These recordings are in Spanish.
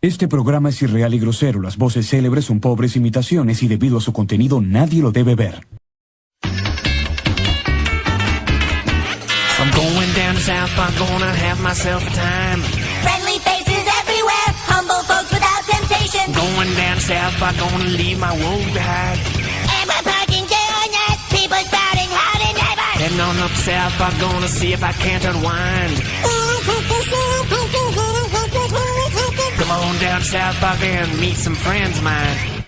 Este programa es irreal y grosero. Las voces célebres son pobres imitaciones y debido a su contenido nadie lo debe ver. I'm going down to South Park, gonna have myself a time. Friendly faces everywhere, humble folks without temptation. Going down to South Park, gonna leave my woes behind. And we're parking J-O-Net, people spouting howdy neighbor. Heading on up to South Park, gonna see if I can't unwind. Come on down to South Park and meet some friends of mine.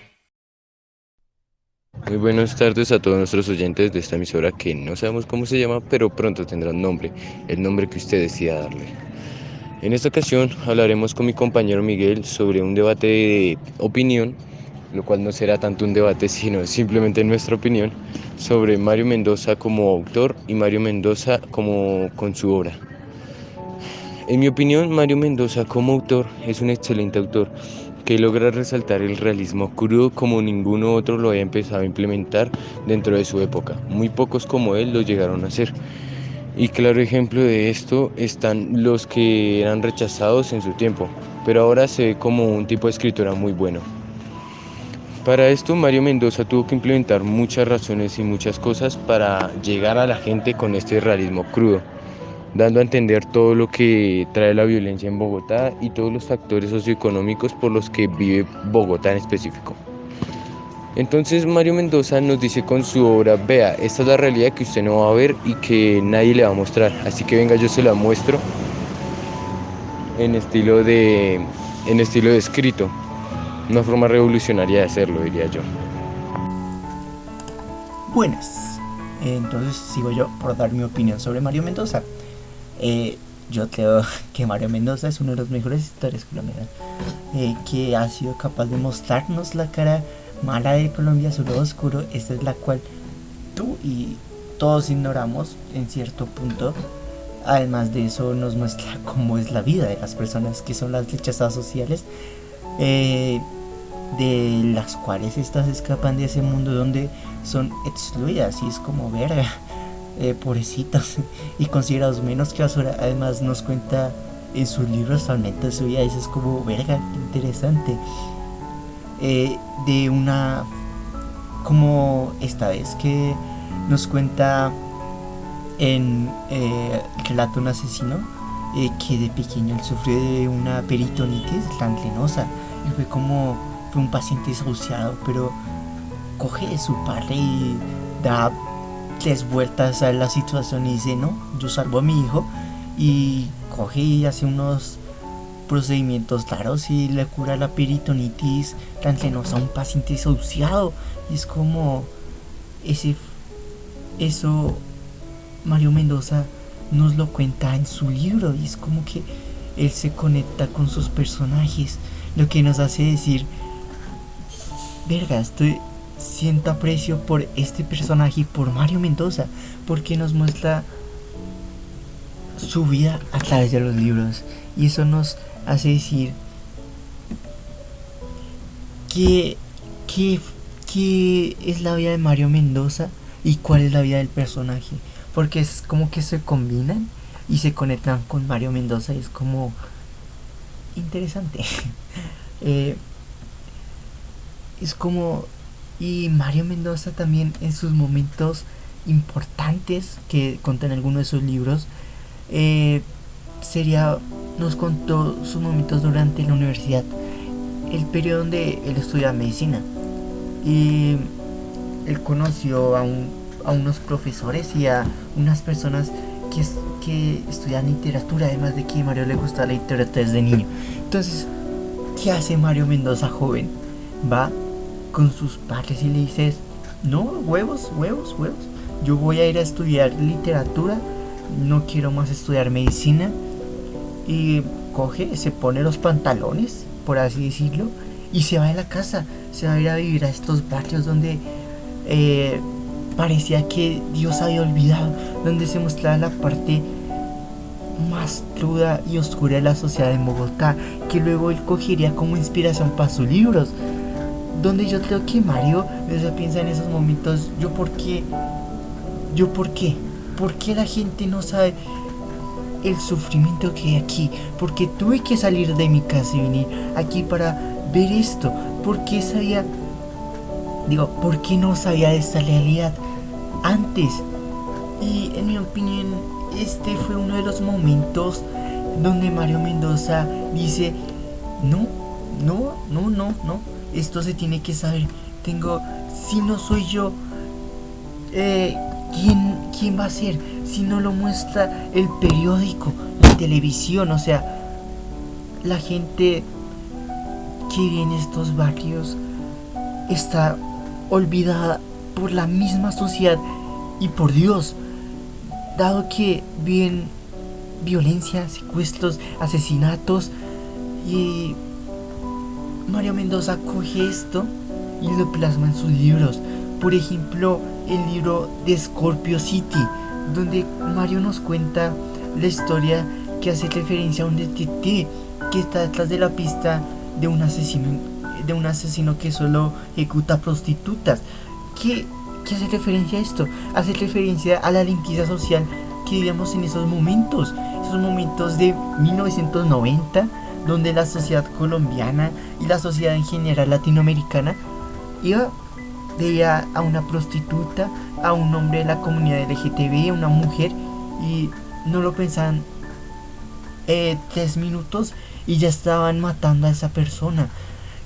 Muy buenas tardes a todos nuestros oyentes de esta emisora que no sabemos cómo se llama, pero pronto tendrá un nombre, el nombre que usted decida darle. En esta ocasión hablaremos con mi compañero Miguel sobre un debate de opinión, lo cual no será tanto un debate sino simplemente nuestra opinión sobre Mario Mendoza como autor y Mario Mendoza como con su obra. En mi opinión, Mario Mendoza como autor es un excelente autor que logra resaltar el realismo crudo como ninguno otro lo había empezado a implementar dentro de su época. Muy pocos como él lo llegaron a hacer. Y claro ejemplo de esto están los que eran rechazados en su tiempo, pero ahora se ve como un tipo de escritora muy bueno. Para esto Mario Mendoza tuvo que implementar muchas razones y muchas cosas para llegar a la gente con este realismo crudo, dando a entender todo lo que trae la violencia en Bogotá y todos los factores socioeconómicos por los que vive Bogotá en específico. Entonces Mario Mendoza nos dice con su obra: vea, esta es la realidad que usted no va a ver y que nadie le va a mostrar, así que venga, yo se la muestro en estilo de escrito, una forma revolucionaria de hacerlo, diría yo. Buenas, entonces sigo yo por dar mi opinión sobre Mario Mendoza. Yo creo que Mario Mendoza es uno de los mejores escritores colombianos, que ha sido capaz de mostrarnos la cara mala de Colombia, su lado oscuro. Esta es la cual tú y todos ignoramos en cierto punto. Además de eso, nos muestra cómo es la vida de las personas que son las rechazadas sociales, de las cuales estas escapan de ese mundo donde son excluidas, y es como verga, pobrecitos y considerados menos que basura. Además nos cuenta en sus libros realmente su vida, y eso es como verga, qué interesante. De una, como esta vez que nos cuenta en Relato un asesino, que de pequeño él sufrió de una peritonitis gangliosa y fue un paciente desahuciado, pero coge de su padre y da 3 vueltas a la situación y dice: no, yo salvo a mi hijo, y coge y hace unos procedimientos raros y le cura la peritonitis gangliosa a un paciente desahuciado. Y es como eso Mario Mendoza nos lo cuenta en su libro, y es como que él se conecta con sus personajes, lo que nos hace decir: verga, siento aprecio por este personaje y por Mario Mendoza, porque nos muestra su vida a través de los libros. Y eso nos hace decir qué es la vida de Mario Mendoza y cuál es la vida del personaje, porque es como que se combinan y se conectan con Mario Mendoza, y es como interesante. Es como, y Mario Mendoza también en sus momentos importantes que cuentan en alguno de sus libros, nos contó sus momentos durante la universidad, el periodo donde él estudiaba medicina, y él conoció a unos profesores y a unas personas que estudian literatura, además de que a Mario le gusta la literatura desde niño. Entonces, ¿qué hace Mario Mendoza joven? Va con sus padres y le dices: no, huevos, yo voy a ir a estudiar literatura, no quiero más estudiar medicina. Y coge, se pone los pantalones, por así decirlo, y se va de la casa, se va a ir a vivir a estos barrios donde parecía que Dios había olvidado, donde se mostraba la parte más cruda y oscura de la sociedad en Bogotá, que luego él cogería como inspiración para sus libros. Donde yo creo que Mario piensa en esos momentos: ¿por qué la gente no sabe el sufrimiento que hay aquí, porque tuve que salir de mi casa y venir aquí para ver esto, porque ¿por qué no sabía de esta realidad antes? Y en mi opinión, este fue uno de los momentos donde Mario Mendoza dice, no, esto se tiene que saber. Si no soy yo, ¿quién va a ser? Si no lo muestra el periódico, la televisión, o sea, la gente que vive en estos barrios está olvidada por la misma sociedad y por Dios, dado que viven violencia, secuestros, asesinatos, y Mario Mendoza coge esto y lo plasma en sus libros. Por ejemplo, el libro de Scorpio City, donde Mario nos cuenta la historia que hace referencia a un detective que está detrás de la pista de un asesino que solo ejecuta prostitutas. ¿Qué hace referencia a esto? Hace referencia a la limpieza social que vivíamos en esos momentos de 1990, donde la sociedad colombiana y la sociedad en general latinoamericana veía a una prostituta, a un hombre de la comunidad LGTB, a una mujer, y no lo pensaban 3 minutos y ya estaban matando a esa persona.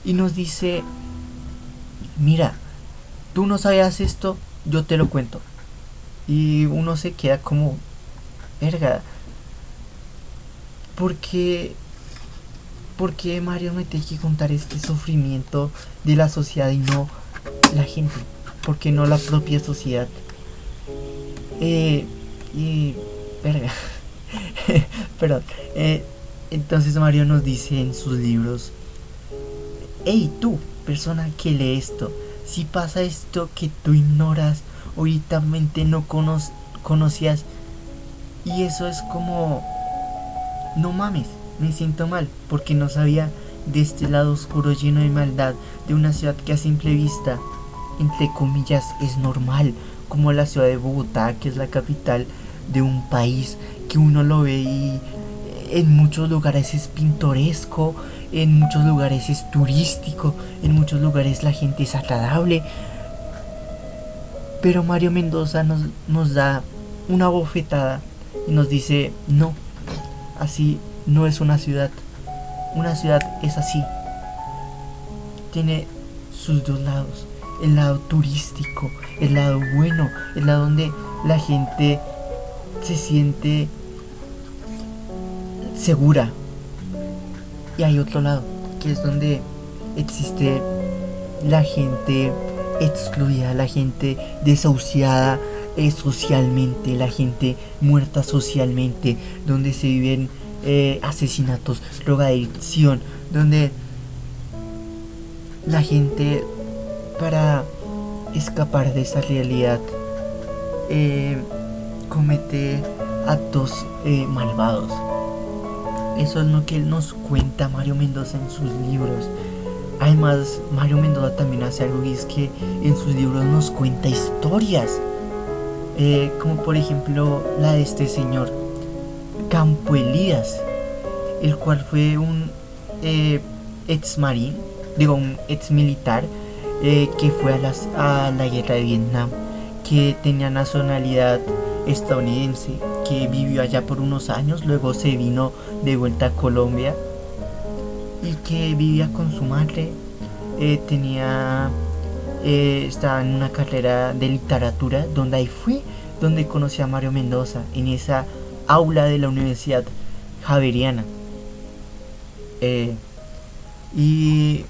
Y nos dice, mira, tú no sabías esto, yo te lo cuento. Y uno se queda como, verga, ¿por qué Mario me tiene que contar este sufrimiento de la sociedad y no la gente? ¿Por qué no la propia sociedad? Verga. Perdón. Entonces Mario nos dice en sus libros, hey tú, persona que lee esto, si pasa esto que tú ignoras, ahorita no conocías, y eso es como, no mames, me siento mal, porque no sabía de este lado oscuro lleno de maldad, de una ciudad que a simple vista, entre comillas, es normal, como la ciudad de Bogotá, que es la capital de un país, que uno lo ve y en muchos lugares es pintoresco, en muchos lugares es turístico, en muchos lugares la gente es agradable. Pero Mario Mendoza nos da una bofetada y nos dice, no, así no es una ciudad. Una ciudad es así. Tiene sus dos lados. El lado turístico, el lado bueno, el lado donde la gente se siente segura. Y hay otro lado, que es donde existe la gente excluida, la gente desahuciada socialmente, la gente muerta socialmente, donde se viven asesinatos, drogadicción, donde la gente, para escapar de esa realidad, comete actos malvados. Eso es lo que él nos cuenta Mario Mendoza en sus libros. Además, Mario Mendoza también hace algo, y es que en sus libros nos cuenta historias, como por ejemplo la de este señor Campo Elías, el cual fue un un ex militar que fue a la guerra de Vietnam, que tenía nacionalidad estadounidense, que vivió allá por unos años, luego se vino de vuelta a Colombia y que vivía con su madre. Estaba en una carrera de literatura, donde ahí fue donde conocí a Mario Mendoza, en esa aula de la Universidad Javeriana. Y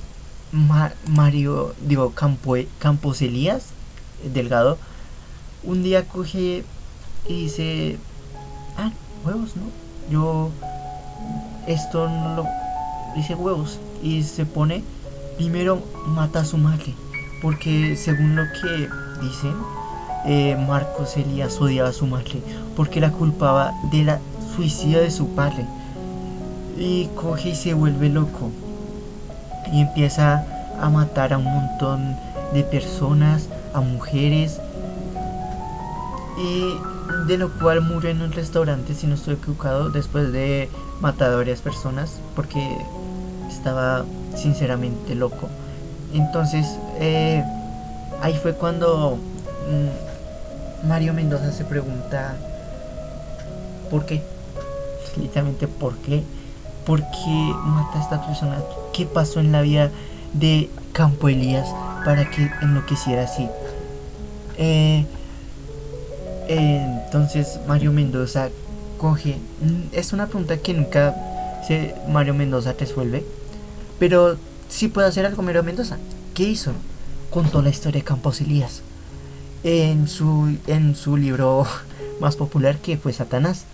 Campos Elías Delgado un día coge y dice, huevos, ¿no? Yo esto no lo dice, huevos, y se pone, primero mata a su madre, porque según lo que dicen, Marcos Elías odiaba a su madre porque la culpaba de la suicidio de su padre, y coge y se vuelve loco y empieza a matar a un montón de personas, a mujeres, y de lo cual murió en un restaurante, si no estoy equivocado, después de matar a varias personas, porque estaba sinceramente loco. Entonces, ahí fue cuando Mario Mendoza se pregunta ¿por qué? Literalmente, ¿por qué? ¿Por qué mata a esta persona? ¿Qué pasó en la vida de Campo Elías para que enloqueciera así? Entonces Mario Mendoza coge... Es una pregunta que nunca Mario Mendoza resuelve, pero sí puede hacer algo Mario Mendoza. ¿Qué hizo? Contó la historia de Campos Elías en su libro más popular, que fue Satanás,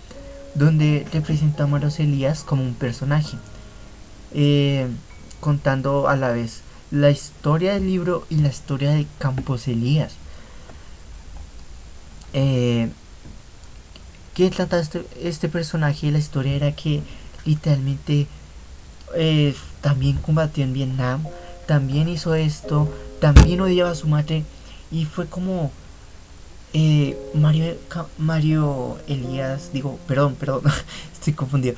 donde representa a Mario Elías como un personaje, contando a la vez la historia del libro y la historia de Campos Elías. ¿Qué trata este personaje? La historia era que literalmente también combatió en Vietnam, también hizo esto, también odiaba a su madre, y fue como Mario Elías, digo, perdón, estoy confundido.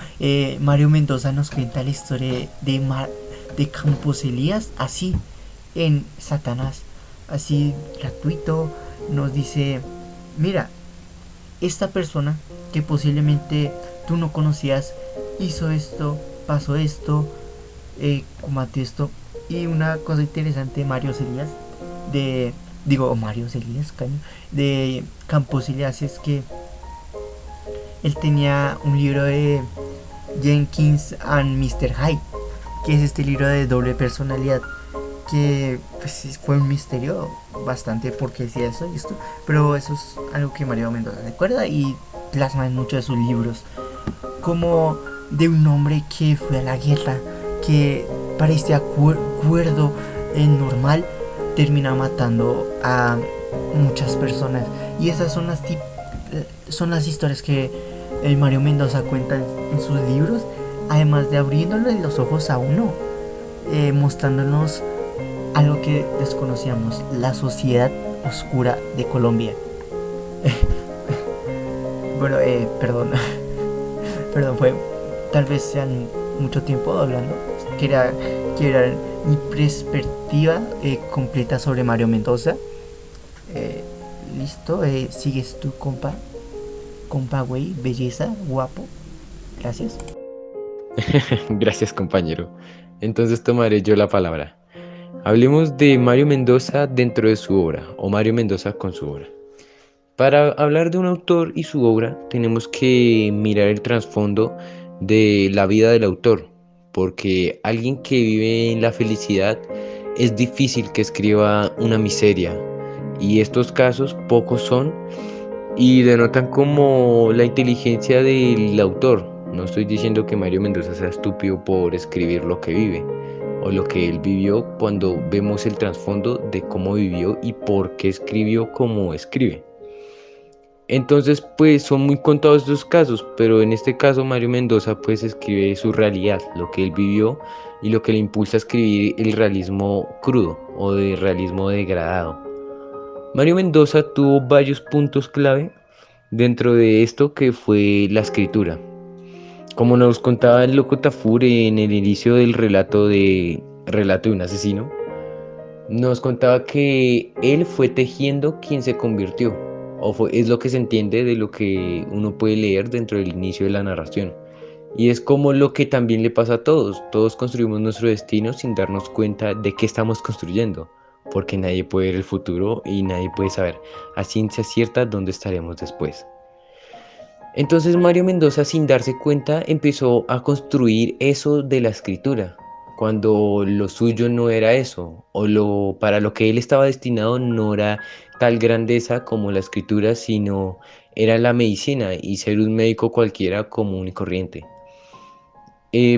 Mario Mendoza nos cuenta la historia de Campos Elías así en Satanás, así gratuito. Nos dice: mira, esta persona que posiblemente tú no conocías hizo esto, pasó esto, combatió esto. Y una cosa interesante de Mario Elías, de Campos Elías, es que él tenía un libro de Jenkins and Mr. Hyde, que es este libro de doble personalidad, que pues fue un misterio bastante porque decía eso y esto, pero eso es algo que Mario Mendoza recuerda y plasma en muchos de sus libros, como de un hombre que fue a la guerra, que parecía cuerdo, normal, termina matando a muchas personas. Y esas son las historias que el Mario Mendoza cuenta en sus libros, además de abriéndole los ojos a uno, mostrándonos algo que desconocíamos: la sociedad oscura de Colombia. Bueno, perdón, fue tal vez sean mucho tiempo hablando. Quiero dar mi perspectiva completa sobre Mario Mendoza. Listo, sigues tú, compa, güey, belleza, guapo. Gracias. Gracias, compañero. Entonces tomaré yo la palabra. Hablemos de Mario Mendoza dentro de su obra, o Mario Mendoza con su obra. Para hablar de un autor y su obra, tenemos que mirar el trasfondo de la vida del autor, porque alguien que vive en la felicidad es difícil que escriba una miseria, y estos casos pocos son y denotan como la inteligencia del autor. No estoy diciendo que Mario Mendoza sea estúpido por escribir lo que vive o lo que él vivió, cuando vemos el trasfondo de cómo vivió y por qué escribió como escribe. Entonces, pues son muy contados estos casos, pero en este caso Mario Mendoza pues escribe su realidad, lo que él vivió y lo que le impulsa a escribir el realismo crudo o de realismo degradado. Mario Mendoza tuvo varios puntos clave dentro de esto, que fue la escritura. Como nos contaba el loco Tafur en el inicio del relato de un asesino, nos contaba que él fue tejiendo quien se convirtió, es lo que se entiende de lo que uno puede leer dentro del inicio de la narración. Y es como lo que también le pasa a todos. Todos construimos nuestro destino sin darnos cuenta de qué estamos construyendo, porque nadie puede ver el futuro y nadie puede saber a ciencia cierta dónde estaremos después. Entonces Mario Mendoza, sin darse cuenta, empezó a construir eso de la escritura, cuando lo suyo no era eso, o para lo que él estaba destinado no era tal grandeza como la escritura, sino era la medicina y ser un médico cualquiera común y corriente.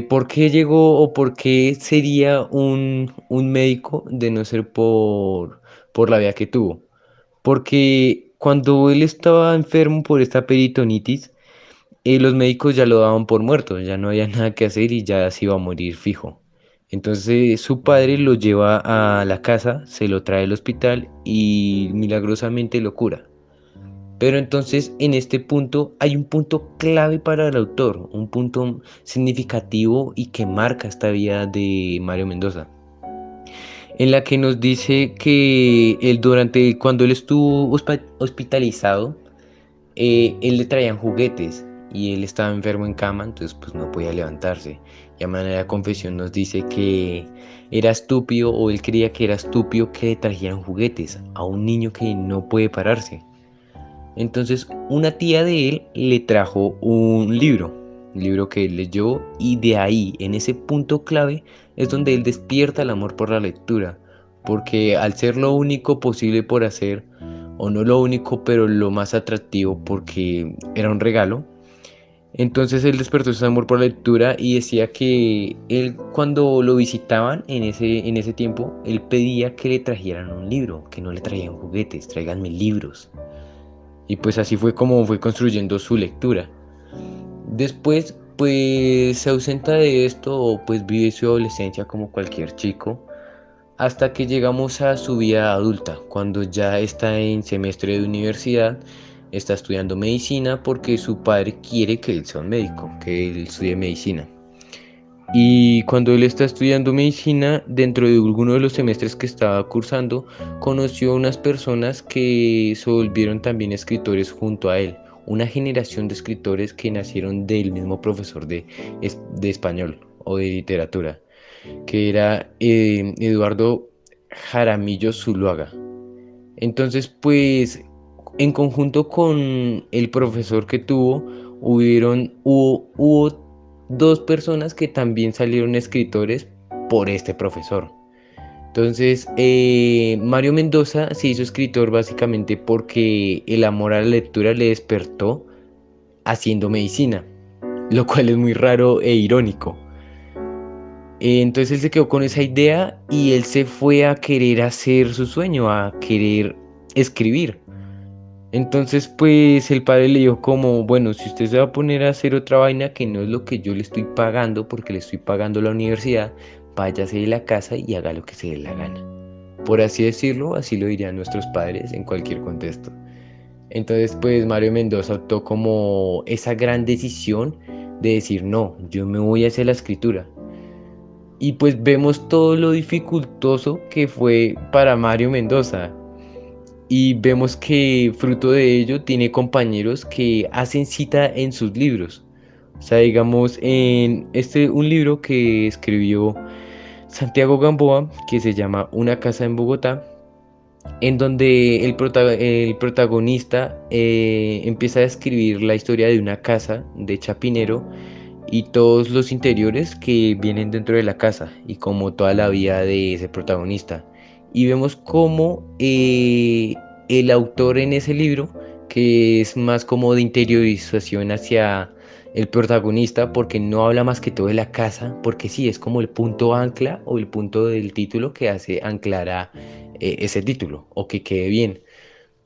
¿Por qué llegó o por qué sería un médico de no ser por la vida que tuvo? Porque cuando él estaba enfermo por esta peritonitis, los médicos ya lo daban por muerto, ya no había nada que hacer y ya se iba a morir fijo. Entonces su padre lo lleva a la casa, se lo trae al hospital y milagrosamente lo cura. Pero entonces en este punto hay un punto clave para el autor, un punto significativo y que marca esta vida de Mario Mendoza, en la que nos dice que cuando él estuvo hospitalizado, él le traían juguetes y él estaba enfermo en cama, entonces pues no podía levantarse. Y a manera de confesión nos dice que era estúpido, o él creía que era estúpido, que le trajeran juguetes a un niño que no puede pararse. Entonces una tía de él le trajo un libro que él leyó, y de ahí, en ese punto clave, es donde él despierta el amor por la lectura, porque al ser lo único posible por hacer, o no lo único, pero lo más atractivo porque era un regalo, entonces él despertó ese amor por la lectura y decía que él, cuando lo visitaban en ese tiempo, él pedía que le trajeran un libro, que no le traían juguetes, tráiganme libros. Y pues así fue como fue construyendo su lectura. Después, pues se ausenta de esto, o pues vive su adolescencia como cualquier chico, hasta que llegamos a su vida adulta, cuando ya está en semestre de universidad, está estudiando medicina porque su padre quiere que él sea un médico, que él estudie medicina. Y cuando él está estudiando medicina, dentro de alguno de los semestres que estaba cursando, conoció a unas personas que se volvieron también escritores junto a él, una generación de escritores que nacieron del mismo profesor de español o de literatura, que era Eduardo Jaramillo Zuluaga. Entonces, pues, en conjunto con el profesor que tuvo, hubo dos personas que también salieron escritores por este profesor. Entonces, Mario Mendoza se hizo escritor básicamente porque el amor a la lectura le despertó haciendo medicina, lo cual es muy raro e irónico. Entonces él se quedó con esa idea y él se fue a querer hacer su sueño, a querer escribir. Entonces pues el padre le dijo como, bueno, si usted se va a poner a hacer otra vaina que no es lo que yo le estoy pagando, porque le estoy pagando la universidad, váyase de la casa y haga lo que se dé la gana. Por así decirlo, así lo dirían nuestros padres en cualquier contexto. Entonces pues Mario Mendoza optó como esa gran decisión de decir, no, yo me voy hacia la escritura. Y pues vemos todo lo dificultoso que fue para Mario Mendoza. Y vemos que fruto de ello tiene compañeros que hacen cita en sus libros. O sea, digamos, un libro que escribió Santiago Gamboa, que se llama Una casa en Bogotá, en donde el protagonista empieza a describir la historia de una casa de Chapinero y todos los interiores que vienen dentro de la casa, y como toda la vida de ese protagonista. Y vemos cómo el autor en ese libro, que es más como de interiorización hacia el protagonista, porque no habla más que todo de la casa, porque sí, es como el punto ancla o el punto del título que hace anclar a ese título o que quede bien.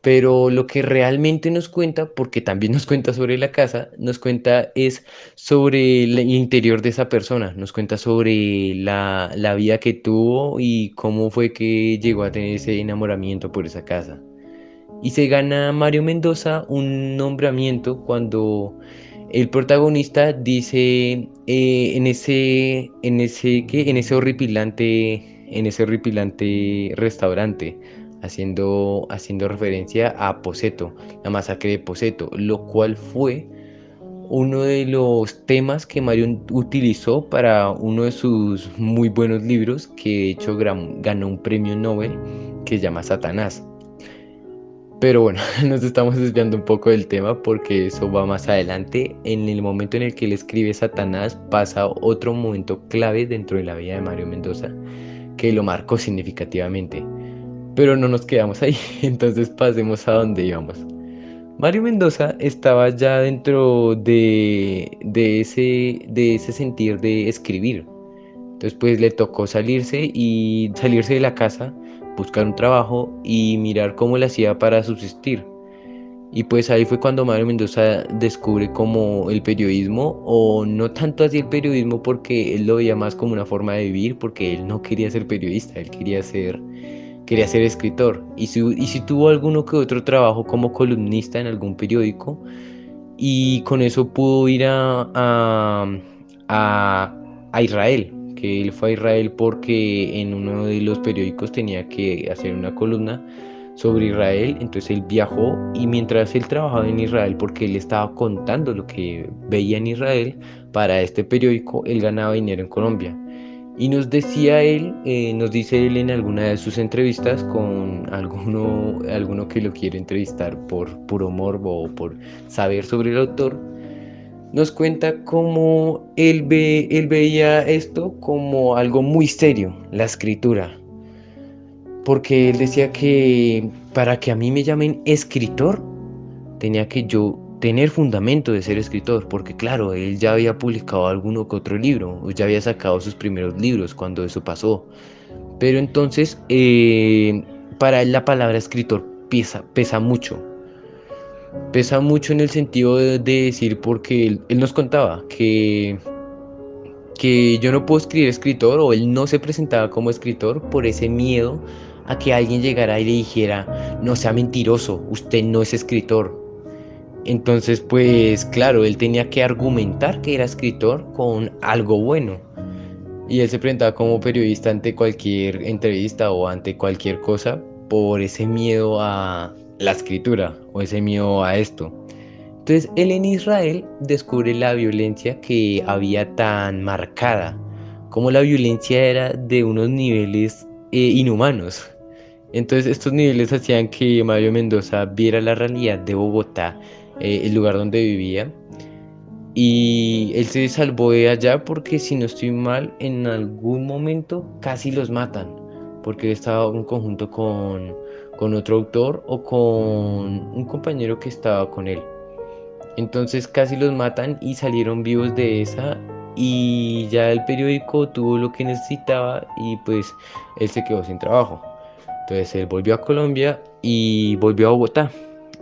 Pero lo que realmente nos cuenta, porque también nos cuenta sobre la casa, nos cuenta es sobre el interior de esa persona, nos cuenta sobre la vida que tuvo y cómo fue que llegó a tener ese enamoramiento por esa casa. Y se gana Mario Mendoza un nombramiento cuando el protagonista dice en ese horripilante restaurante, haciendo referencia a Poseto, la masacre de Poseto, lo cual fue uno de los temas que Mario utilizó para uno de sus muy buenos libros, que de hecho ganó un premio Nobel, que se llama Satanás. Pero bueno, nos estamos desviando un poco del tema porque eso va más adelante. En el momento en el que él escribe Satanás pasa otro momento clave dentro de la vida de Mario Mendoza que lo marcó significativamente. Pero no nos quedamos ahí, entonces pasemos a donde íbamos. Mario Mendoza estaba ya dentro de ese sentir de escribir. Entonces pues le tocó salirse de la casa, buscar un trabajo y mirar cómo le hacía para subsistir. Y pues ahí fue cuando Mario Mendoza descubre como el periodismo, o no tanto así el periodismo, porque él lo veía más como una forma de vivir, porque él no quería ser periodista, él quería ser quería ser escritor. Y si tuvo alguno que otro trabajo como columnista en algún periódico, y con eso pudo ir a Israel, que él fue a Israel porque en uno de los periódicos tenía que hacer una columna sobre Israel. Entonces él viajó, y mientras él trabajaba en Israel, porque él estaba contando lo que veía en Israel para este periódico, él ganaba dinero en Colombia. Y nos decía él, nos dice él en alguna de sus entrevistas con alguno que lo quiere entrevistar por puro morbo o por saber sobre el autor, nos cuenta cómo él veía esto como algo muy serio, la escritura. Porque él decía que para que a mí me llamen escritor, tenía que yo tener fundamento de ser escritor, porque claro, él ya había publicado alguno que otro libro, o ya había sacado sus primeros libros cuando eso pasó. Pero entonces, para él la palabra escritor pesa mucho. Pesa mucho en el sentido de decir, porque él nos contaba que yo no puedo escribir escritor, o él no se presentaba como escritor por ese miedo a que alguien llegara y le dijera: no sea mentiroso, usted no es escritor. Entonces, pues claro, él tenía que argumentar que era escritor con algo bueno. Y él se presentaba como periodista ante cualquier entrevista o ante cualquier cosa por ese miedo a la escritura o ese miedo a esto. Entonces, él en Israel descubre la violencia que había tan marcada, como la violencia era de unos niveles inhumanos. Entonces, estos niveles hacían que Mario Mendoza viera la realidad de Bogotá, el lugar donde vivía, y él se salvó de allá porque, si no estoy mal, en algún momento casi los matan, porque él estaba en conjunto con otro autor o con un compañero que estaba con él. Entonces casi los matan y salieron vivos de esa, y ya el periódico tuvo lo que necesitaba y pues él se quedó sin trabajo. Entonces él volvió a Colombia y volvió a Bogotá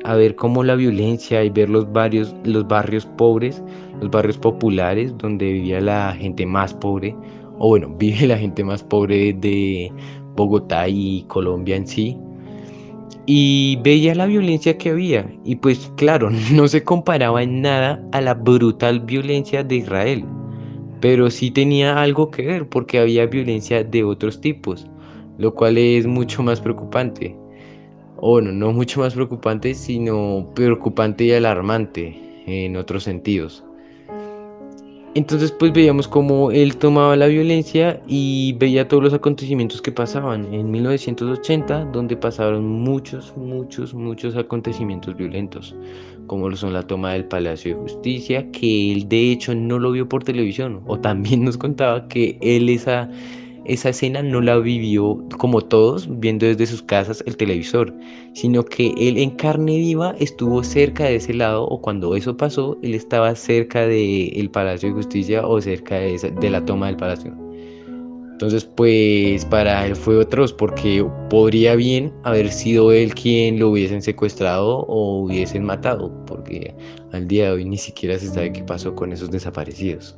a ver cómo la violencia y ver los barrios pobres, los barrios populares donde vivía la gente más pobre, o bueno, vive la gente más pobre de Bogotá y Colombia en sí. Y veía la violencia que había, y pues claro, no se comparaba en nada a la brutal violencia de Israel, pero sí tenía algo que ver porque había violencia de otros tipos, lo cual es mucho más preocupante. O bueno, no mucho más preocupante, sino preocupante y alarmante en otros sentidos. Entonces pues veíamos cómo él tomaba la violencia y veía todos los acontecimientos que pasaban en 1980, donde pasaron muchos acontecimientos violentos, como lo son la toma del Palacio de Justicia, que él de hecho no lo vio por televisión, o también nos contaba que él esa escena no la vivió como todos, viendo desde sus casas el televisor, sino que él en carne viva estuvo cerca de ese lado, o cuando eso pasó, él estaba cerca del Palacio de Justicia o cerca de la toma del palacio. Entonces, pues para él fue atroz, porque podría bien haber sido él quien lo hubiesen secuestrado o hubiesen matado, porque al día de hoy ni siquiera se sabe qué pasó con esos desaparecidos.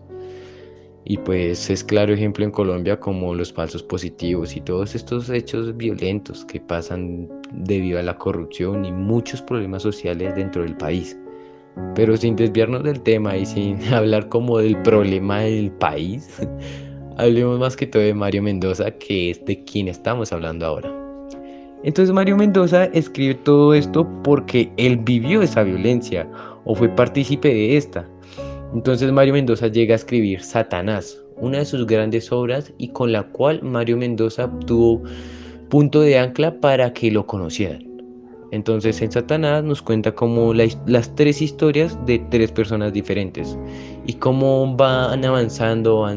Y pues es claro ejemplo en Colombia como los falsos positivos y todos estos hechos violentos que pasan debido a la corrupción y muchos problemas sociales dentro del país. Pero sin desviarnos del tema y sin hablar como del problema del país, hablemos más que todo de Mario Mendoza, que es de quien estamos hablando ahora. Entonces Mario Mendoza escribe todo esto porque él vivió esa violencia o fue partícipe de esta. Entonces Mario Mendoza llega a escribir Satanás, una de sus grandes obras, y con la cual Mario Mendoza tuvo punto de ancla para que lo conocieran. Entonces en Satanás nos cuenta como las tres historias de tres personas diferentes y cómo van avanzando,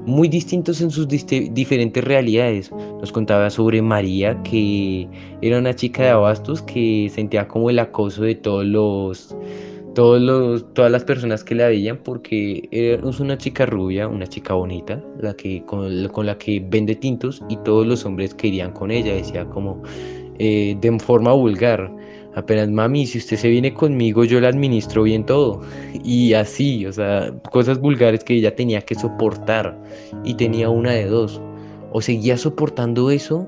muy distintos en sus diferentes realidades. Nos contaba sobre María, que era una chica de Abastos que sentía como el acoso de todas las personas que la veían, porque es una chica rubia, una chica bonita, con la que vende tintos, y todos los hombres querían con ella. Decía como de forma vulgar: apenas mami, si usted se viene conmigo, yo le administro bien todo. Y así, o sea, cosas vulgares que ella tenía que soportar, y tenía una de dos: o seguía soportando eso,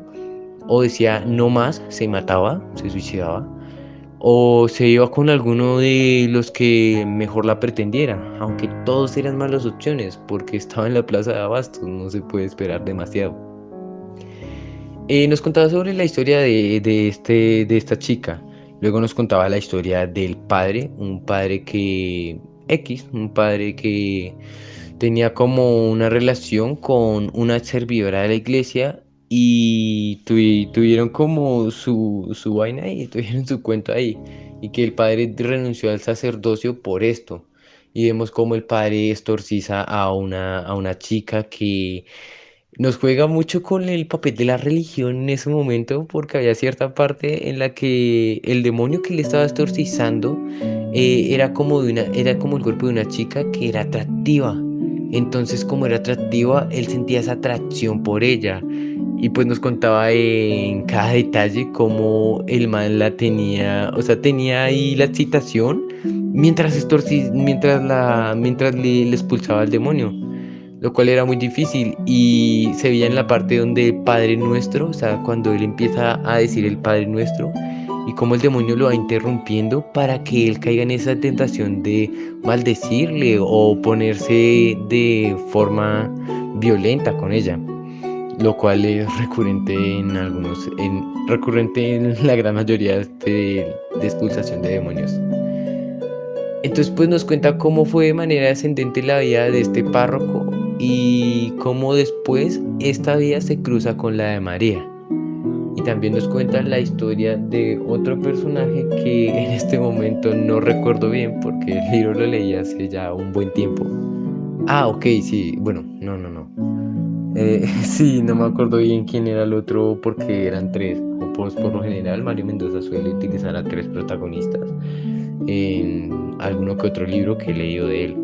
o decía no más, se mataba, se suicidaba, o se iba con alguno de los que mejor la pretendiera, aunque todos eran malas opciones porque estaba en la plaza de Abastos, no se puede esperar demasiado. Nos contaba sobre la historia de esta chica. Luego nos contaba la historia del padre, un padre que tenía como una relación con una servidora de la iglesia y tuvieron como su vaina y tuvieron su cuento ahí. Y que el padre renunció al sacerdocio por esto. Y vemos como el padre exorciza a una chica que nos juega mucho con el papel de la religión en ese momento, porque había cierta parte en la que el demonio que le estaba exorcizando era como el cuerpo de una chica que era atractiva. Entonces, como era atractiva, él sentía esa atracción por ella. Y pues nos contaba en cada detalle cómo el man la tenía, o sea, tenía ahí la excitación mientras le expulsaba al demonio, lo cual era muy difícil y se veía en la parte donde el Padre Nuestro, o sea, cuando él empieza a decir el Padre Nuestro y cómo el demonio lo va interrumpiendo para que él caiga en esa tentación de maldecirle o ponerse de forma violenta con ella, lo cual es recurrente en la gran mayoría de expulsación de demonios. Entonces pues nos cuenta cómo fue de manera ascendente la vida de este párroco y cómo después esta vida se cruza con la de María. Y también nos cuenta la historia de otro personaje que en este momento no recuerdo bien porque el libro lo leí hace ya un buen tiempo. Ah, ok, sí, bueno, no. Sí, no me acuerdo bien quién era el otro porque eran tres. O pues, por lo general Mario Mendoza suele utilizar a tres protagonistas en alguno que otro libro que he leído de él,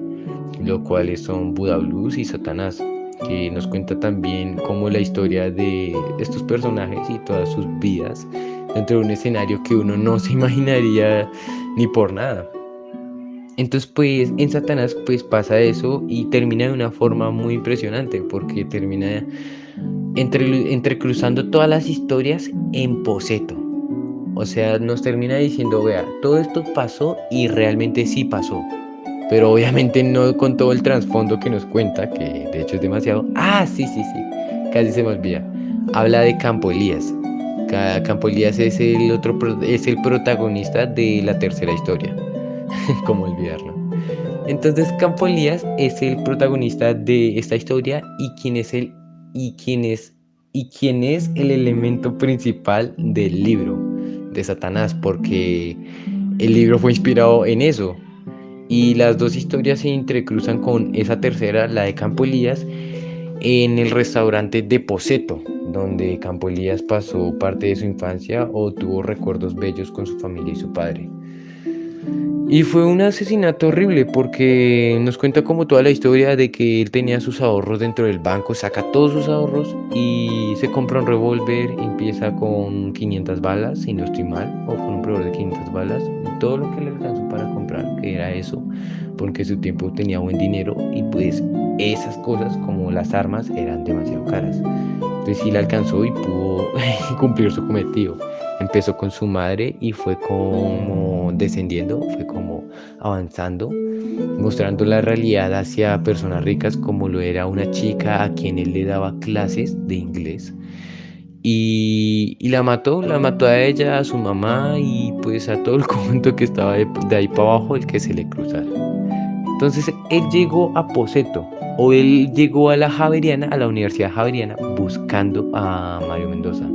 los cuales son Buda Blues y Satanás, que nos cuenta también cómo la historia de estos personajes y todas sus vidas dentro de un escenario que uno no se imaginaría ni por nada. Entonces pues en Satanás pues pasa eso y termina de una forma muy impresionante porque termina entrecruzando todas las historias en Poseto. O sea, nos termina diciendo, vea, todo esto pasó y realmente sí pasó. Pero obviamente no con todo el trasfondo que nos cuenta, que de hecho es demasiado. Ah, sí, casi se me olvida. Habla de Campo Elías. Campo Elías es es el protagonista de la tercera historia. ¿Cómo olvidarlo? Entonces Campo Elías es el protagonista de esta historia y quién es el elemento principal del libro de Satanás, porque el libro fue inspirado en eso. Y las dos historias se entrecruzan con esa tercera, la de Campo Elías, en el restaurante de Poseto, donde Campo Elías pasó parte de su infancia o tuvo recuerdos bellos con su familia y su padre. Y fue un asesinato horrible porque nos cuenta como toda la historia de que él tenía sus ahorros dentro del banco, saca todos sus ahorros y se compra un revólver, empieza con 500 balas, si no estoy mal, o con un revólver de 500 balas, y todo lo que le alcanzó para comprar, que era eso, porque en su tiempo tenía buen dinero y pues esas cosas como las armas eran demasiado caras. Entonces sí le alcanzó y pudo cumplir su cometido. Empezó con su madre y fue como descendiendo, fue como avanzando, mostrando la realidad hacia personas ricas como lo era una chica a quien él le daba clases de inglés. Y la mató a ella, a su mamá y pues a todo el conjunto que estaba de ahí para abajo, el que se le cruzara. Entonces él llegó a Poseto, o él llegó a la Universidad Javeriana, buscando a Mario Mendoza.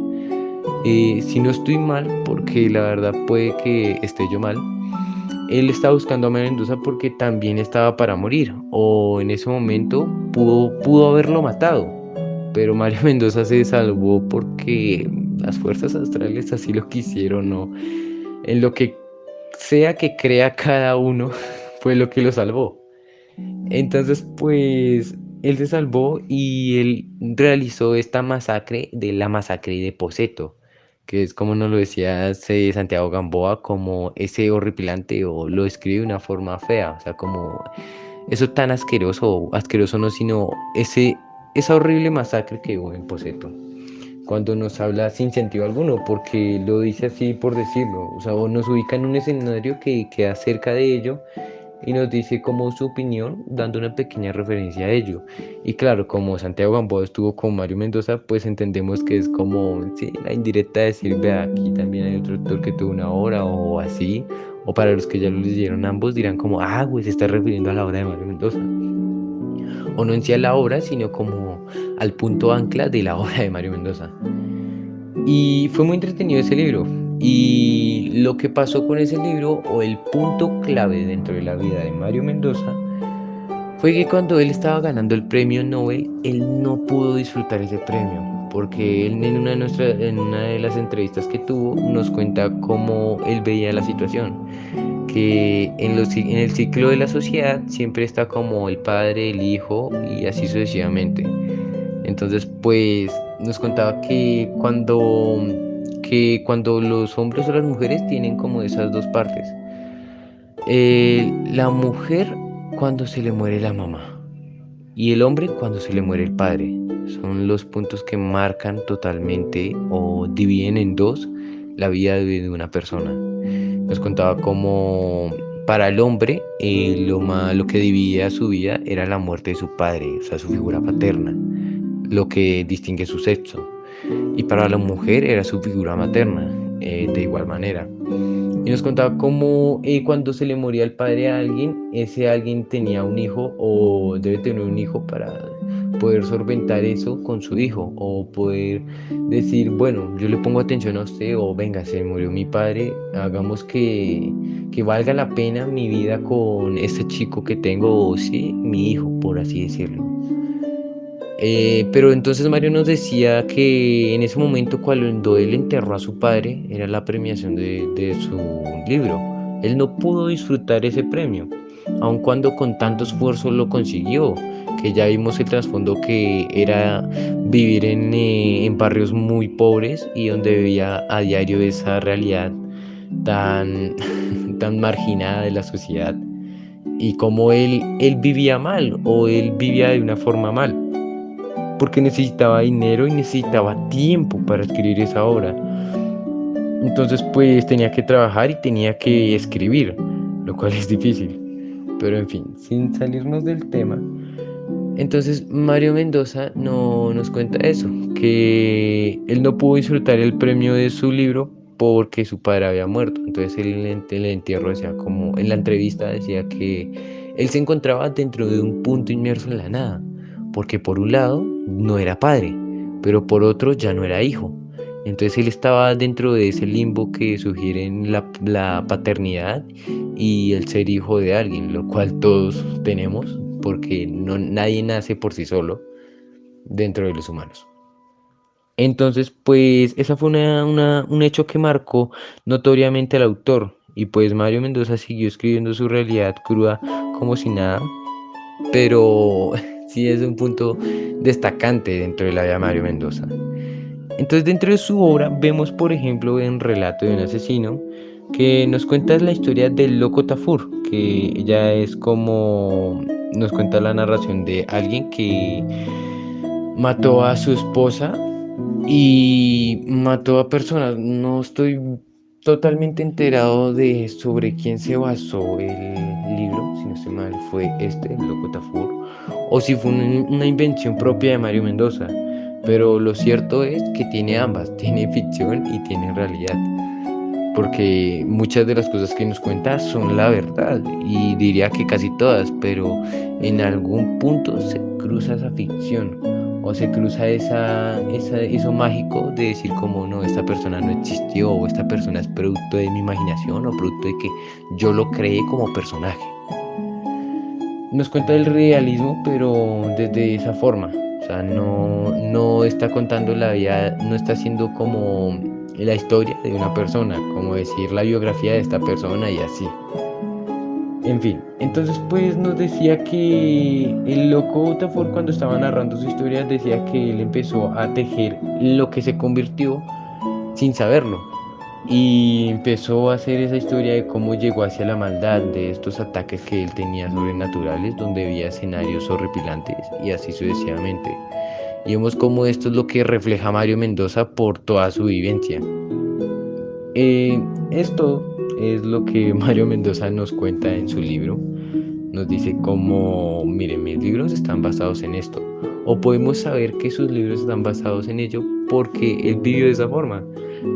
Si no estoy mal, porque la verdad puede que esté yo mal, él estaba buscando a Mario Mendoza porque también estaba para morir, o en ese momento pudo haberlo matado, pero Mario Mendoza se salvó porque las fuerzas astrales así lo quisieron, ¿no? En lo que sea que crea cada uno, fue lo que lo salvó. Entonces, pues, él se salvó y él realizó esta masacre la masacre de Poseto, que es como nos lo decía Santiago Gamboa, como ese horripilante, o lo escribe de una forma fea, o sea, como eso tan asqueroso no, sino esa horrible masacre que hubo en Poseto, cuando nos habla sin sentido alguno, porque lo dice así por decirlo, o sea, o nos ubica en un escenario que queda cerca de ello y nos dice como su opinión, dando una pequeña referencia a ello. Y claro, como Santiago Gamboa estuvo con Mario Mendoza, pues entendemos que es como, sí, la indirecta de decir, vea, aquí también hay otro actor que tuvo una obra o así, o para los que ya lo leyeron ambos dirán como, ah, pues se está refiriendo a la obra de Mario Mendoza. O no en sí a la obra, sino como al punto ancla de la obra de Mario Mendoza. Y fue muy entretenido ese libro. Y lo que pasó con ese libro, o el punto clave dentro de la vida de Mario Mendoza, fue que cuando él estaba ganando el premio Nobel, él no pudo disfrutar ese premio. Porque él en una de las entrevistas que tuvo nos cuenta cómo él veía la situación. Que en el ciclo de la sociedad siempre está como el padre, el hijo y así sucesivamente. Entonces, pues nos contaba que cuando los hombres o las mujeres tienen como esas dos partes. La mujer cuando se le muere la mamá y el hombre cuando se le muere el padre. Son los puntos que marcan totalmente o dividen en dos la vida de una persona. Nos contaba cómo para el hombre lo que dividía su vida era la muerte de su padre, o sea, su figura paterna, lo que distingue su sexo. Y para la mujer era su figura materna, de igual manera. Y nos contaba cómo cuando se le moría el padre a alguien, ese alguien tenía un hijo o debe tener un hijo para poder solventar eso con su hijo o poder decir, bueno, yo le pongo atención a usted o venga, se murió mi padre, hagamos que valga la pena mi vida con este chico que tengo o sí, mi hijo, por así decirlo. Pero entonces Mario nos decía que en ese momento cuando él enterró a su padre, era la premiación de su libro. Él no pudo disfrutar ese premio, aun cuando con tanto esfuerzo lo consiguió, que ya vimos el trasfondo que era vivir en barrios muy pobres y donde veía a diario esa realidad tan, tan marginada de la sociedad y cómo él vivía mal o él vivía de una forma mal, porque necesitaba dinero y necesitaba tiempo para escribir esa obra. Entonces pues tenía que trabajar y tenía que escribir, lo cual es difícil. Pero en fin, sin salirnos del tema, entonces Mario Mendoza nos cuenta eso, que él no pudo disfrutar el premio de su libro porque su padre había muerto. Entonces él en el entierro decía, como en la entrevista decía que él se encontraba dentro de un punto inmerso en la nada, porque por un lado no era padre, pero por otro ya no era hijo. Entonces él estaba dentro de ese limbo que sugieren la paternidad y el ser hijo de alguien, lo cual todos tenemos, porque nadie nace por sí solo dentro de los humanos. Entonces, pues, esa fue un hecho que marcó notoriamente al autor. Y pues Mario Mendoza siguió escribiendo su realidad cruda como si nada, pero sí es un punto destacante dentro de la vida de Mario Mendoza. Entonces, dentro de su obra vemos, por ejemplo, en Relato de un asesino, que nos cuenta la historia del loco Tafur, que ya es como nos cuenta la narración de alguien que mató a su esposa y mató a personas. No estoy totalmente enterado de sobre quién se basó el libro, si no estoy mal, fue el loco Tafur, o si fue una invención propia de Mario Mendoza. Pero lo cierto es que tiene ambas, tiene ficción y tiene realidad, porque muchas de las cosas que nos cuenta son la verdad, y diría que casi todas, pero en algún punto se cruza esa ficción, o se cruza eso mágico de decir como no, esta persona no existió, o esta persona es producto de mi imaginación, o producto de que yo lo creé como personaje. Nos cuenta el realismo, pero desde esa forma. O sea, no está contando la vida, no está haciendo como la historia de una persona, como decir la biografía de esta persona y así. En fin, entonces pues nos decía que el loco Tafur, cuando estaba narrando su historia, decía que él empezó a tejer lo que se convirtió sin saberlo. Y empezó a hacer esa historia de cómo llegó hacia la maldad, de estos ataques que él tenía sobrenaturales, donde veía escenarios horripilantes y así sucesivamente. y vemos cómo esto es lo que refleja Mario Mendoza por toda su vivencia. Esto es lo que Mario Mendoza nos cuenta en su libro. Nos dice como, miren, mis libros están basados en esto. O podemos saber que sus libros están basados en ello porque él vivió de esa forma.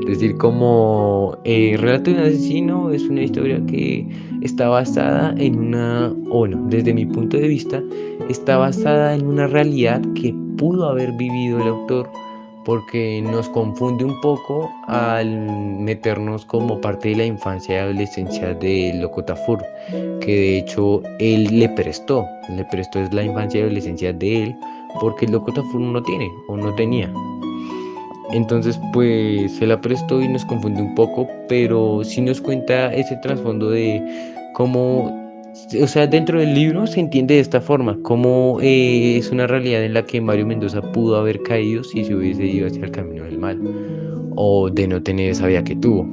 Es decir, como Relato de un asesino es una historia que está basada en una, o bueno, desde mi punto de vista, está basada en una realidad que pudo haber vivido el autor, porque nos confunde un poco al meternos como parte de la infancia y adolescencia de Locotafur, que de hecho él le prestó es la infancia y adolescencia de él, porque el Locotafur no tiene o no tenía. Entonces pues se la prestó y nos confunde un poco, pero sí nos cuenta ese trasfondo de cómo, o sea, dentro del libro se entiende de esta forma, cómo es una realidad en la que Mario Mendoza pudo haber caído si se hubiese ido hacia el camino del mal, o de no tener esa vida que tuvo.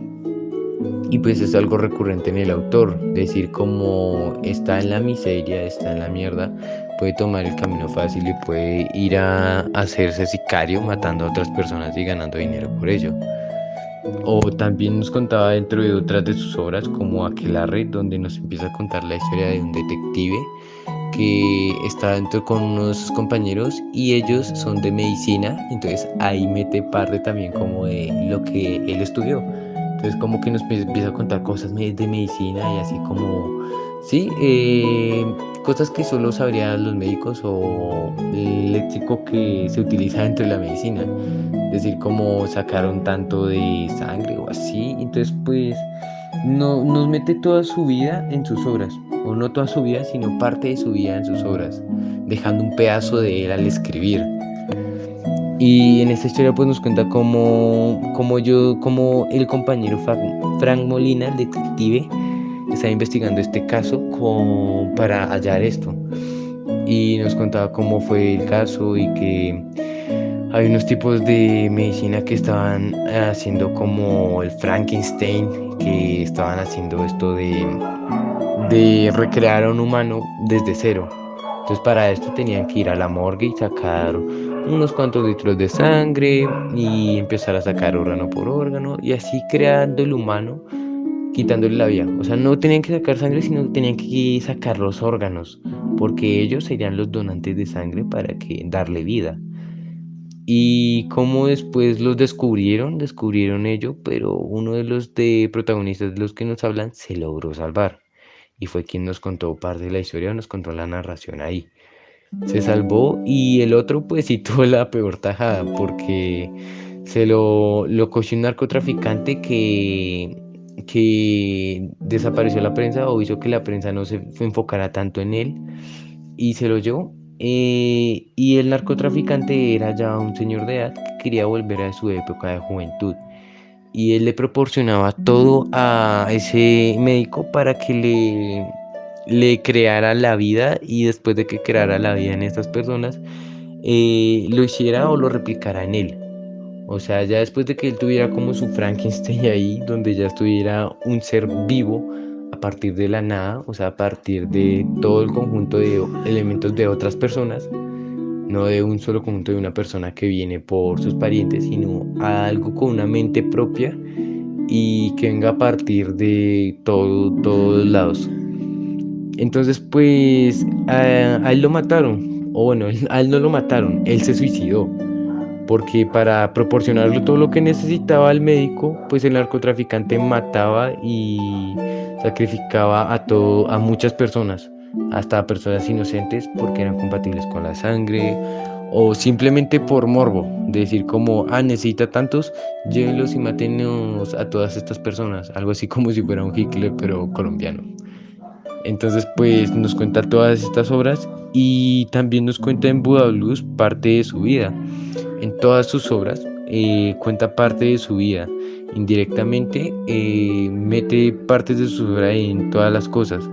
Y pues es algo recurrente en el autor, decir como está en la miseria, está en la mierda, puede tomar el camino fácil y puede ir a hacerse sicario matando a otras personas y ganando dinero por ello. O también nos contaba dentro de otras de sus obras como Aquelarre, donde nos empieza a contar la historia de un detective que está dentro con uno de sus compañeros y ellos son de medicina, entonces ahí mete parte también como de lo que él estudió. Entonces como que nos empieza a contar cosas de medicina y así como, sí, cosas que solo sabrían los médicos o el léxico que se utiliza dentro de la medicina. Es decir, como sacaron tanto de sangre o así. Entonces pues no, nos mete toda su vida en sus obras. O no toda su vida, sino parte de su vida en sus obras, dejando un pedazo de él al escribir. Y en esta historia pues nos cuenta como el compañero Frank Molina, el detective, está investigando este caso para hallar esto. Y nos contaba cómo fue el caso y que hay unos tipos de medicina que estaban haciendo como el Frankenstein, que estaban haciendo esto de recrear a un humano desde cero. Entonces para esto tenían que ir a la morgue y sacar unos cuantos litros de sangre y empezar a sacar órgano por órgano y así creando el humano, quitándole la vida. O sea, no tenían que sacar sangre, sino tenían que sacar los órganos, porque ellos serían los donantes de sangre para darle vida. Y como después los descubrieron ello, pero uno de los protagonistas de los que nos hablan se logró salvar. Y fue quien nos contó parte de la historia, nos contó la narración ahí. Se salvó y el otro pues sí tuvo la peor tajada porque se lo cogió un narcotraficante que desapareció la prensa o hizo que la prensa no se enfocara tanto en él y se lo llevó. Y el narcotraficante era ya un señor de edad que quería volver a su época de juventud. Y él le proporcionaba todo a ese médico para que le creara la vida y después de que creara la vida en estas personas, lo hiciera o lo replicara en él. O sea, ya después de que él tuviera como su Frankenstein ahí, donde ya estuviera un ser vivo a partir de la nada, o sea, a partir de todo el conjunto de elementos de otras personas, no de un solo conjunto de una persona que viene por sus parientes, sino algo con una mente propia y que venga a partir de todos lados. Entonces pues a él lo mataron, o bueno, a él no lo mataron, él se suicidó, porque para proporcionarle todo lo que necesitaba al médico, pues el narcotraficante mataba y sacrificaba a muchas personas, hasta personas inocentes porque eran compatibles con la sangre o simplemente por morbo, de decir como, necesita tantos, llévenlos y mátenos a todas estas personas, algo así como si fuera un Hitler pero colombiano. Entonces pues nos cuenta todas estas obras y también nos cuenta en Buda Blues parte de su vida. En todas sus obras cuenta parte de su vida. Indirectamente mete partes de su obra en todas las cosas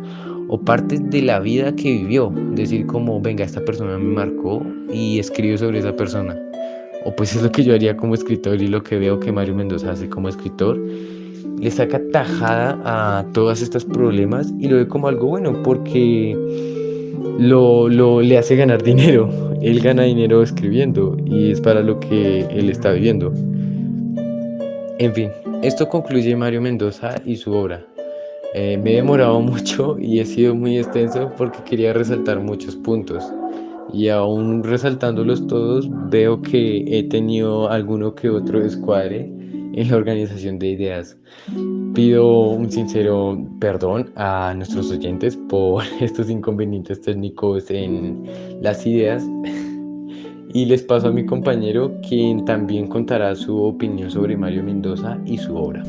o partes de la vida que vivió. Decir como, venga, esta persona me marcó y escribo sobre esa persona. O pues es lo que yo haría como escritor y lo que veo que Mario Mendoza hace como escritor. Le saca tajada a todos estos problemas y lo ve como algo bueno porque le hace ganar dinero. Él gana dinero escribiendo y es para lo que él está viviendo. En fin, esto concluye Mario Mendoza y su obra. Me he demorado mucho y he sido muy extenso porque quería resaltar muchos puntos. Y aún resaltándolos todos, veo que he tenido alguno que otro descuadre en la organización de ideas. Pido un sincero perdón a nuestros oyentes por estos inconvenientes técnicos en las ideas y les paso a mi compañero, quien también contará su opinión sobre Mario Mendoza y su obra.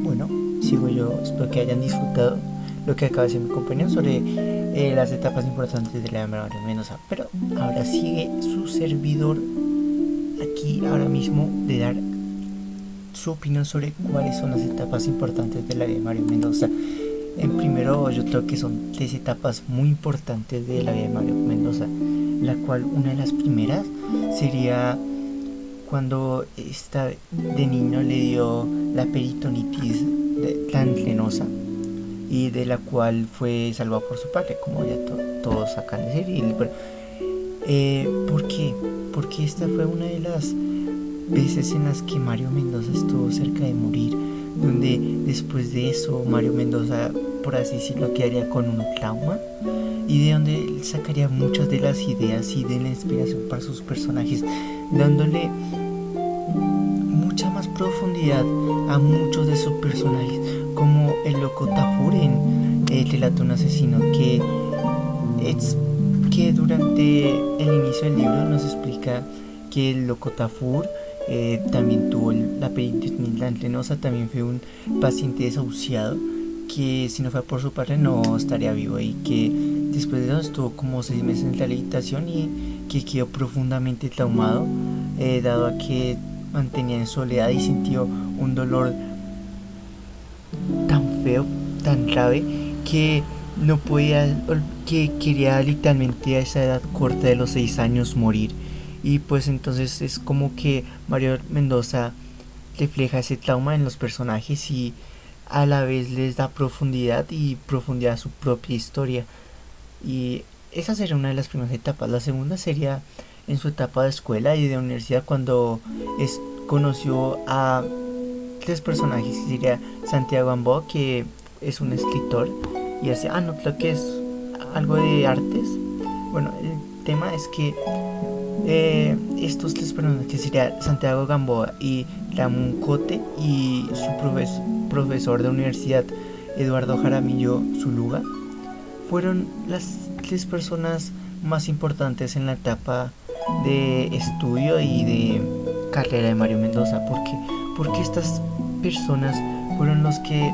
Bueno, sigo yo. Espero que hayan disfrutado lo que acaba de decir mi compañero sobre las etapas importantes de la vida de Mario Mendoza. Pero ahora sigue su servidor aquí ahora mismo de dar su opinión sobre cuáles son las etapas importantes de la vida de Mario Mendoza. En primero, yo creo que son 3 etapas muy importantes de la vida de Mario Mendoza, la cual una de las primeras sería cuando de niño le dio la peritonitis ganglionosa y de la cual fue salvado por su padre, como ya todos acaban de decir. ¿Por qué? Porque esta fue una de las veces en las que Mario Mendoza estuvo cerca de morir, donde después de eso Mario Mendoza, por así decirlo, quedaría con un trauma y de donde él sacaría muchas de las ideas y de la inspiración para sus personajes, dándole mucha más profundidad a muchos de sus personajes, como el loco Tafur en El relato de un asesino, que durante el inicio del libro nos explica que el loco Tafur también tuvo la peritonitis gangliosa, también fue un paciente desahuciado que si no fue por su padre no estaría vivo, y que después de eso estuvo como 6 meses en la rehabilitación y que quedó profundamente traumado, dado a que mantenía en soledad y sintió un dolor tan feo, tan grave, que no podía, que quería literalmente a esa edad corta de los 6 años morir. Y pues entonces es como que Mario Mendoza refleja ese trauma en los personajes y a la vez les da profundidad a su propia historia. Y esa sería una de las primeras etapas. La segunda sería en su etapa de escuela y de universidad, cuando conoció a 3 personajes, que sería Santiago Gamboa, que es un escritor y hace, creo que es algo de artes. Bueno, el tema es que estos 3 personajes, que sería Santiago Gamboa y Ramón Cote, y su profesor de universidad Eduardo Jaramillo Zuluga, fueron las 3 personas más importantes en la etapa de estudio y de carrera de Mario Mendoza. Porque estas personas fueron los que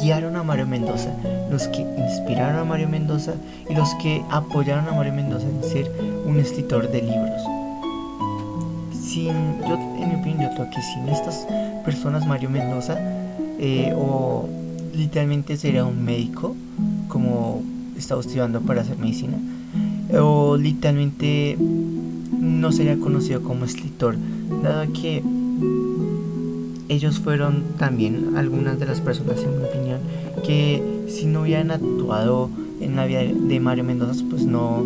guiaron a Mario Mendoza, los que inspiraron a Mario Mendoza y los que apoyaron a Mario Mendoza en ser un escritor de libros. En mi opinión, yo creo que sin estas personas Mario Mendoza o literalmente sería un médico, como estaba estudiando para hacer medicina, o literalmente no sería conocido como escritor, dado que ellos fueron también algunas de las personas, en mi opinión, que si no hubieran actuado en la vida de Mario Mendoza, pues no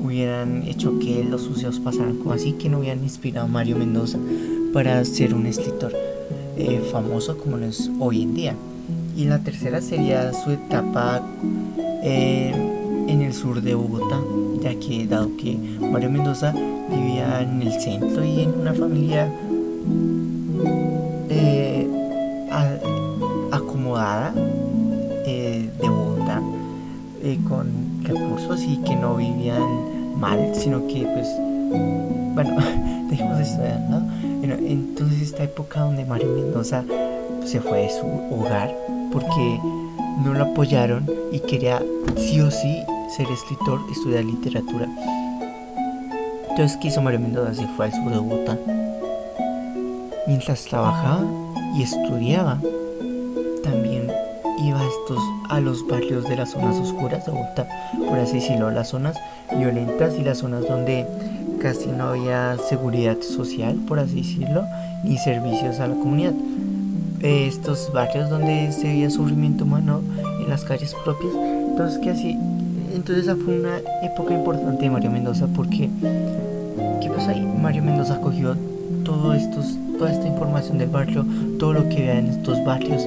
hubieran hecho que los sucesos pasaran como así, que no hubieran inspirado a Mario Mendoza para ser un escritor famoso como lo es hoy en día. Y la tercera sería su etapa en el sur de Bogotá, ya que dado que Mario Mendoza vivía en el centro y en una familia acomodada de Bogotá, con recursos, y que no vivían mal, sino que pues bueno, dejemos esto de lado. Bueno, entonces esta época donde Mario Mendoza se fue de su hogar porque no lo apoyaron y quería sí o sí ser escritor, estudiar literatura. Entonces, ¿qué hizo Mario Mendoza? Se fue al sur de Bogotá. Mientras trabajaba y estudiaba, también iba a los barrios de las zonas oscuras de Bogotá, por así decirlo, las zonas violentas y las zonas donde casi no había seguridad social, por así decirlo, ni servicios a la comunidad. Estos barrios donde se veía sufrimiento humano en las calles propias. Entonces esa fue una época importante de Mario Mendoza, porque ¿qué pasa ahí? Mario Mendoza cogió toda esta información del barrio, todo lo que veía en estos barrios,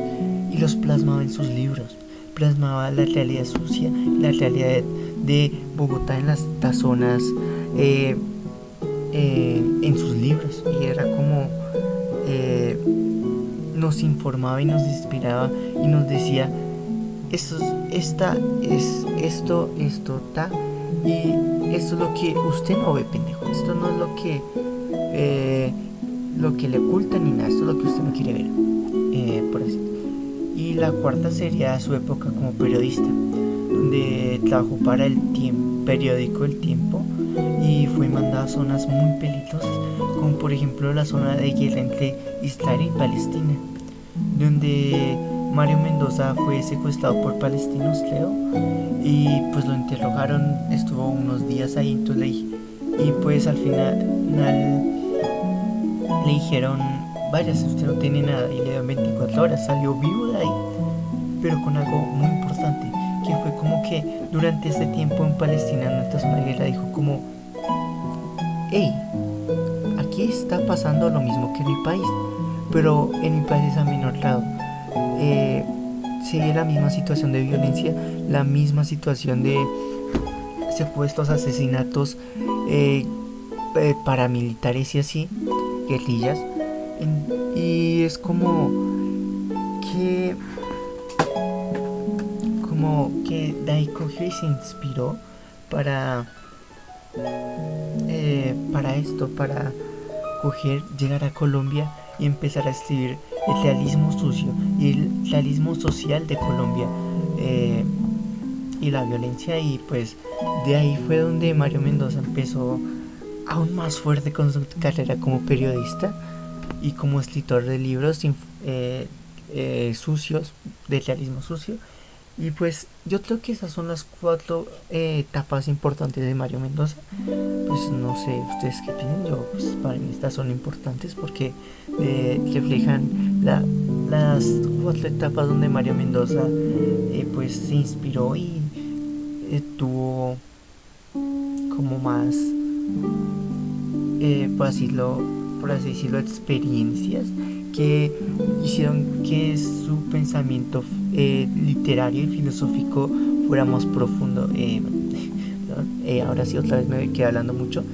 y los plasmaba en sus libros. Plasmaba la realidad sucia, la realidad de Bogotá en las zonas, en sus libros. Y era como nos informaba y nos inspiraba y nos decía: esto es esto, y esto es lo que usted no ve, pendejo. Esto no es lo que le ocultan ni nada, esto es lo que usted no quiere ver, por así. Y la cuarta sería su época como periodista, donde trabajó para el periódico El Tiempo, y fue mandado a zonas muy peligrosas, como por ejemplo la zona de guerra entre Israel y Palestina, donde Mario Mendoza fue secuestrado por palestinos, creo, y pues lo interrogaron, estuvo unos días ahí, y pues al final le dijeron: váyase, usted no tiene nada, y le dieron 24 horas, salió vivo de ahí, pero con algo muy importante, que fue como que durante este tiempo en Palestina, en esta zona de guerra, dijo como: hey, aquí está pasando lo mismo que en mi país, pero en mi país es a menor grado. Se ve la misma situación de violencia, la misma situación de secuestros, asesinatos, paramilitares y así, guerrillas. Y es como que de ahí cogió y se inspiró para llegar a Colombia y empezar a escribir el realismo sucio y el realismo social de Colombia, y la violencia. Y pues de ahí fue donde Mario Mendoza empezó aún más fuerte con su carrera como periodista y como escritor de libros sucios, de realismo sucio. Y pues yo creo que esas son las 4 etapas importantes de Mario Mendoza. Pues no sé ustedes qué piensan. Yo, pues para mí estas son importantes porque reflejan las 4 etapas donde Mario Mendoza pues se inspiró y tuvo como más por así decirlo, experiencias que hicieron que su pensamiento literario y filosófico fuera más profundo. Ahora sí, otra vez me quedé hablando mucho.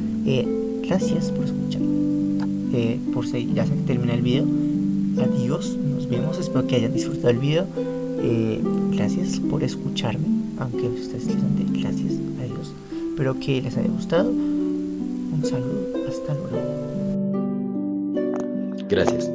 Gracias por escuchar. Ya se termina el video. Adiós, nos vemos. Espero que hayan disfrutado el video. Gracias por escucharme, aunque ustedes les ande. Gracias, adiós. Espero que les haya gustado. Un saludo, hasta luego. Gracias.